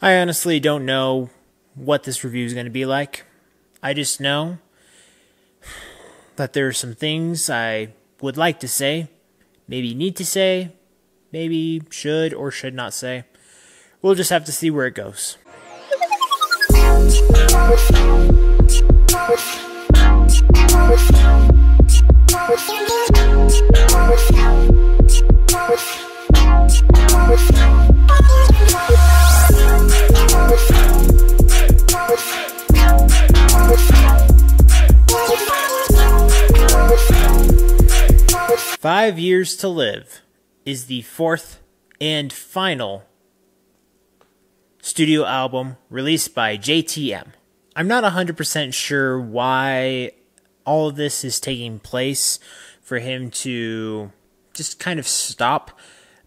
I honestly don't know what this review is going to be like. I just know that there are some things I would like to say, maybe need to say, maybe should or should not say. We'll just have to see where it goes. "5 Years to Live" is the fourth and final studio album released by JTM. I'm not 100% sure why all of this is taking place for him to just kind of stop,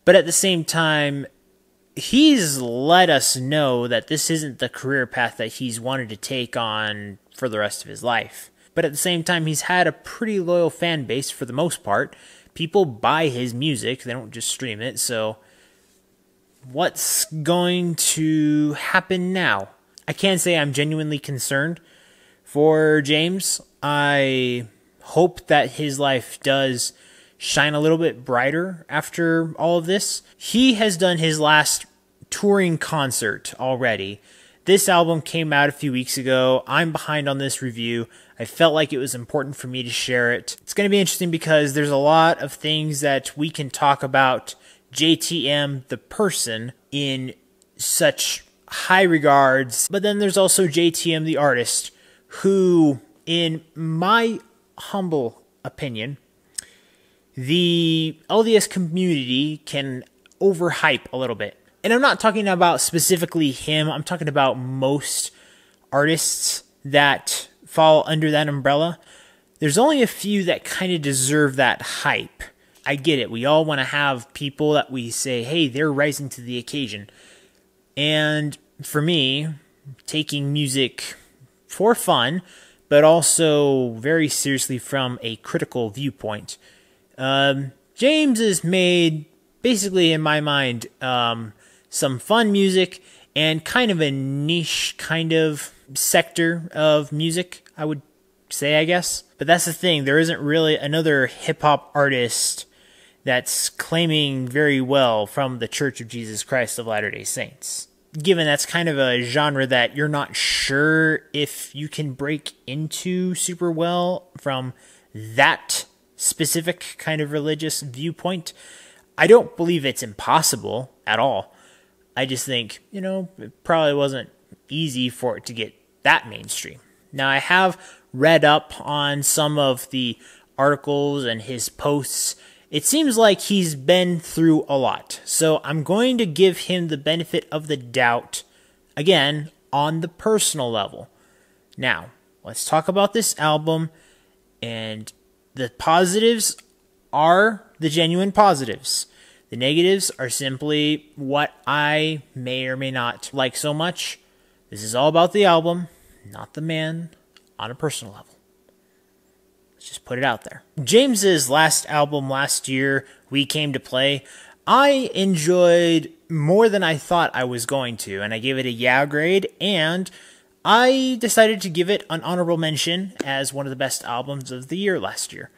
but at the same time, he's let us know that this isn't the career path that he's wanted to take on for the rest of his life. But at the same time, he's had a pretty loyal fan base for the most part. People buy his music, they don't just stream it, so what's going to happen now? I can't say I'm genuinely concerned for James. I hope that his life does shine a little bit brighter after all of this. He has done his last touring concert already. This album came out a few weeks ago. I'm behind on this review. I felt like it was important for me to share it. It's going to be interesting because there's a lot of things that we can talk about JTM, the person, in such high regards. But then there's also JTM, the artist, who, in my humble opinion, the LDS community can overhype a little bit. And I'm not talking about specifically him. I'm talking about most artists that fall under that umbrella. There's only a few that kind of deserve that hype. I get it. We all want to have people that we say, hey, they're rising to the occasion. And for me, taking music for fun, but also very seriously from a critical viewpoint, James has made, basically in my mind, some fun music and kind of a niche kind of sector of music, I would say, I guess. But that's the thing. There isn't really another hip-hop artist that's claiming very well from the Church of Jesus Christ of Latter-day Saints. Given that's kind of a genre that you're not sure if you can break into super well from that specific kind of religious viewpoint, I don't believe it's impossible at all. I just think, it probably wasn't easy for it to get that mainstream. Now, I have read up on some of the articles and his posts. It seems like he's been through a lot. So I'm going to give him the benefit of the doubt, again, on the personal level. Now, let's talk about this album, and the positives are the genuine positives. The negatives are simply what I may or may not like so much. This is all about the album, not the man, on a personal level. Let's just put it out there. James's last album last year, We Came to Play, I enjoyed more than I thought I was going to, and I gave it a yeah grade, and I decided to give it an honorable mention as one of the best albums of the year last year,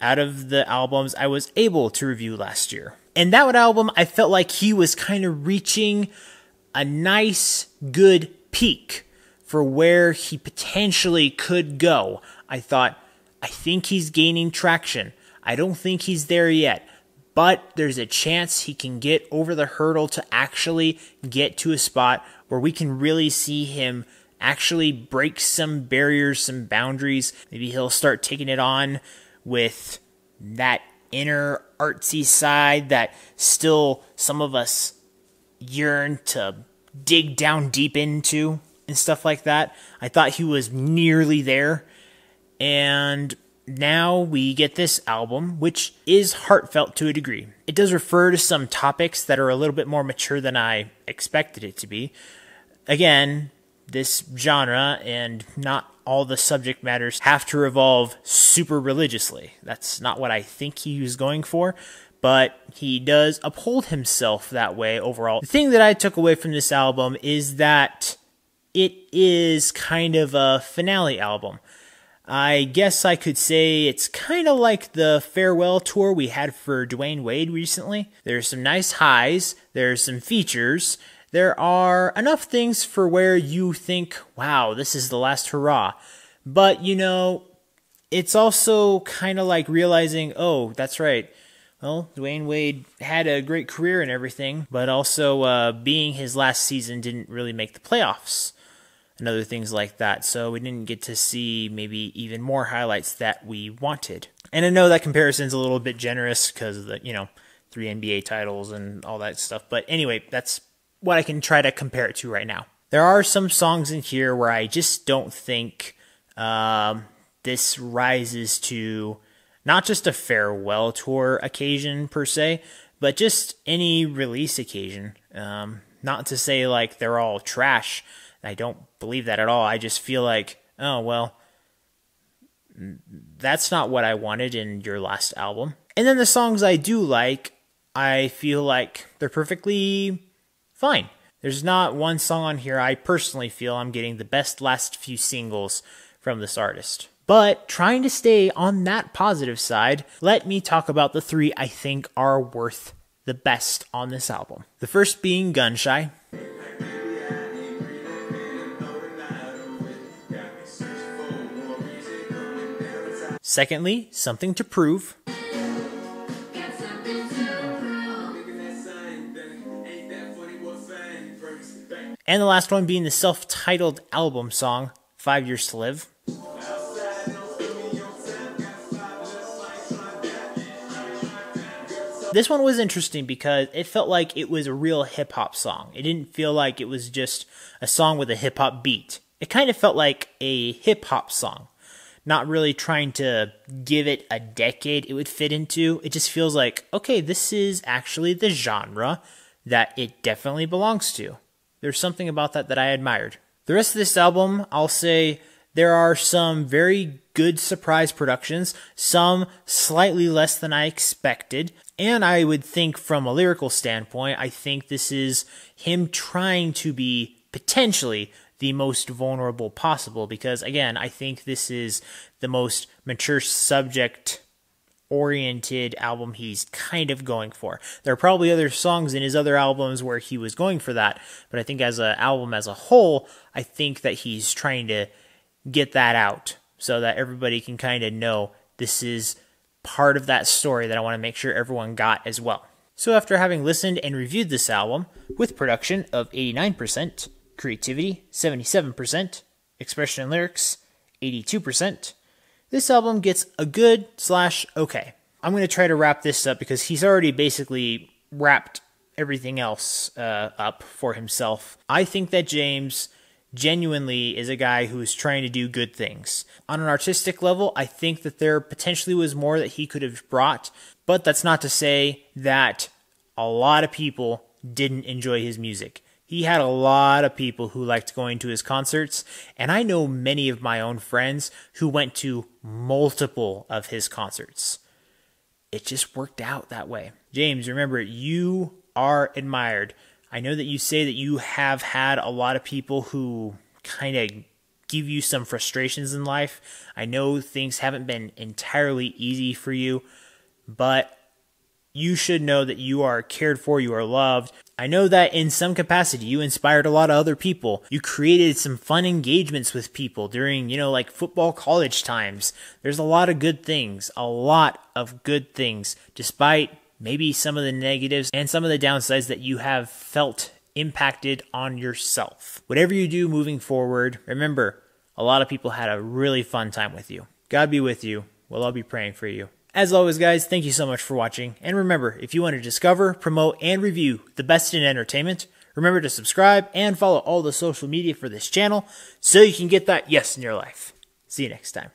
out of the albums I was able to review last year. And that album, I felt like he was kind of reaching a nice, good peak for where he potentially could go. I thought, I think he's gaining traction. I don't think he's there yet, but there's a chance he can get over the hurdle to actually get to a spot where we can really see him actually break some barriers, some boundaries. Maybe he'll start taking it on with that inner artsy side that still some of us yearn to dig down deep into and stuff like that. I thought he was nearly there, and now we get this album, which is heartfelt to a degree. It does refer to some topics that are a little bit more mature than I expected it to be. Again, this genre and not all the subject matters have to revolve super religiously. That's not what I think he was going for, but he does uphold himself that way overall. The thing that I took away from this album is that it is kind of a finale album. I guess I could say it's kind of like the farewell tour we had for Dwayne Wade recently. There's some nice highs, there's some features, there are enough things for where you think, wow, this is the last hurrah. But, you know, it's also kind of like realizing, oh, that's right. Well, Dwayne Wade had a great career and everything, but also being his last season didn't really make the playoffs and other things like that. So we didn't get to see maybe even more highlights that we wanted. And I know that comparison's a little bit generous because of the, you know, 3 NBA titles and all that stuff. But anyway, that's what I can try to compare it to right now. There are some songs in here where I just don't think this rises to not just a farewell tour occasion per se, but just any release occasion. Not to say like they're all trash. I don't believe that at all. I just feel like, oh, well, that's not what I wanted in your last album. And then the songs I do like, I feel like they're perfectly fine. There's not one song on here I personally feel I'm getting the best last few singles from this artist. But trying to stay on that positive side, let me talk about the 3 I think are worth the best on this album. The first being Gunshy. Secondly, Something to Prove. And the last one being the self-titled album song, 5 Years to Live. This one was interesting because it felt like it was a real hip-hop song. It didn't feel like it was just a song with a hip-hop beat. It kind of felt like a hip-hop song. Not really trying to give it a decade it would fit into. It just feels like, okay, this is actually the genre that it definitely belongs to. There's something about that I admired. The rest of this album, I'll say there are some very good surprise productions, some slightly less than I expected, and I would think from a lyrical standpoint, I think this is him trying to be potentially the most vulnerable possible because, again, I think this is the most mature subject-oriented album he's kind of going for. There are probably other songs in his other albums where he was going for that, but I think as an album as a whole, I think that he's trying to get that out so that everybody can kind of know this is part of that story that I want to make sure everyone got as well. So after having listened and reviewed this album, with production of 89%, creativity 77%, expression and lyrics 82%, this album gets a good/okay. I'm going to try to wrap this up because he's already basically wrapped everything else up for himself. I think that James genuinely is a guy who's trying to do good things. On an artistic level, I think that there potentially was more that he could have brought, but that's not to say that a lot of people didn't enjoy his music. He had a lot of people who liked going to his concerts, and I know many of my own friends who went to multiple of his concerts. It just worked out that way. James, remember, you are admired. I know that you say that you have had a lot of people who kind of give you some frustrations in life. I know things haven't been entirely easy for you, but you should know that you are cared for, you are loved. I know that in some capacity you inspired a lot of other people. You created some fun engagements with people during, like football college times. There's a lot of good things, despite maybe some of the negatives and some of the downsides that you have felt impacted on yourself. Whatever you do moving forward, remember, a lot of people had a really fun time with you. God be with you. We'll all be praying for you. As always, guys, thank you so much for watching. And remember, if you want to discover, promote, and review the best in entertainment, remember to subscribe and follow all the social media for this channel so you can get that yes in your life. See you next time.